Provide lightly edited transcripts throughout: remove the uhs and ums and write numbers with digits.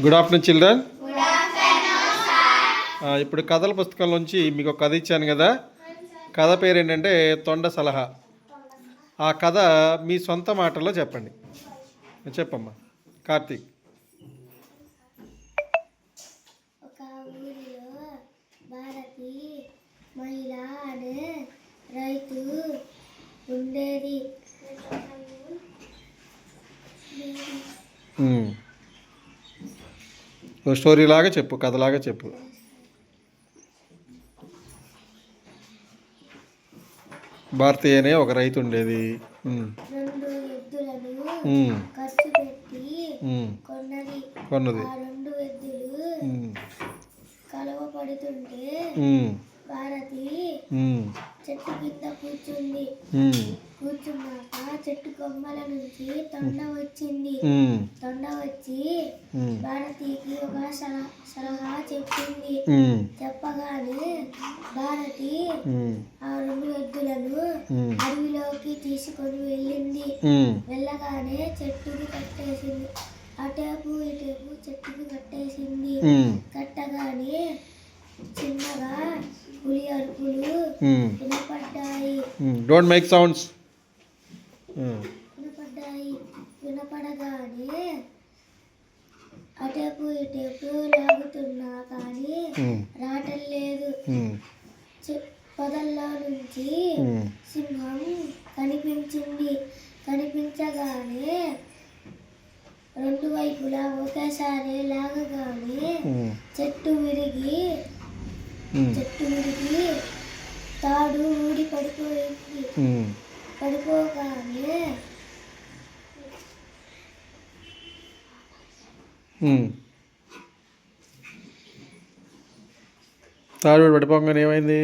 Good afternoon children. ఇప్పుడు కథల పుస్తకంలోంచి మీకు ఒక కథ ఇచ్చాను కదా. కథ పేరు ఏంటంటే తొండ సలహా. ఆ కథ మీ సొంత మాటల్లో చెప్పండి. చెప్పమ్మా కార్తీక్. ఒక ఊరిలో భారతి మహిళ అనే రైతు ఉండేది. స్టోరీ లాగా చెప్పు, కథలాగా చెప్పు. భారతి అనే ఒక రైతు ఉండేది. 2 ఎద్దులను ఖర్చు పెట్టి కొన్నది. ఆ 2 ఎద్దులు కలవ పడుతుంటే భారతి చెట్టు కింద కూర్చున్నాక చెట్టు కొమ్మల నుంచి తొండ వచ్చింది. తొండ వచ్చి భారతికి ఒక సలహా చెప్పింది. చెప్పగానే భారతి ఆ 2 ఎద్దులను అడవిలోకి తీసుకొని వెళ్ళింది. వెళ్ళగానే చెట్టుకి కట్టేసింది. అటేపు ఇటేపు చెట్టుకి కట్టేసింది. కట్టగానే చిన్నగా పులి అరుపులు వినపడ్డాయి. Don't make sounds. వినపడగానే అటేపు ఇటేపు లాగుతున్నా కానీ రావటం లేదు. పొదల్లో నుంచి సింహం కనిపించింది. కనిపించగానే 2 వైపులా ఒకేసారి లాగగానే చెట్టు విరిగి తాడు ఊడి పడిపోయింది. పడిపోగానే తాడు పడిపోగానే ఏమైంది?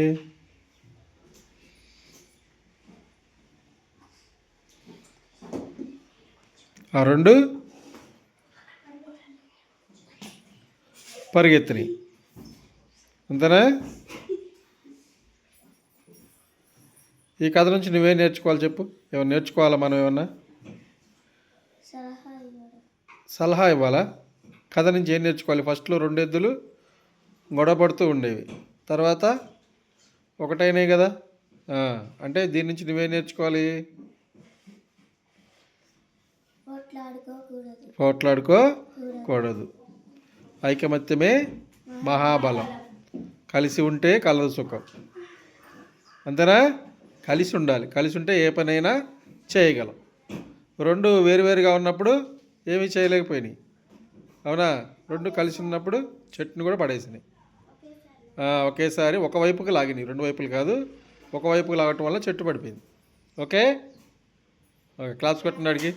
ఆ 2 పరిగెత్తినాయి. అంతేనా? ఈ కథ నుంచి నువ్వేం నేర్చుకోవాలి చెప్పు. ఏమన్నా నేర్చుకోవాలా మనం? ఏమన్నా సలహా ఇవ్వాలా? కథ నుంచి ఏం నేర్చుకోవాలి? ఫస్ట్లో 2 ఎద్దులు గొడవ పడుతూ ఉండేవి, తర్వాత ఒకటైనాయి కదా. అంటే దీని నుంచి నువ్వేం నేర్చుకోవాలి? పోట్లాడుకోకూడదు. ఐకమత్యమే మహాబలం. కలిసి ఉంటే కలదు సుఖం. అంతేనా? కలిసి ఉండాలి. కలిసి ఉంటే ఏ పనైనా చేయగలం. 2 వేరువేరుగా ఉన్నప్పుడు ఏమీ చేయలేకపోయినాయి. అవునా? 2 కలిసి ఉన్నప్పుడు చెట్టును కూడా పడేసినాయి. ఒకేసారి ఒకవైపుకి లాగినాయి. 2 వైపులు కాదు, ఒకవైపుకి లాగటం వల్ల చెట్టు పడిపోయింది. ఓకే, క్లాస్ కొట్టండి అడిగి.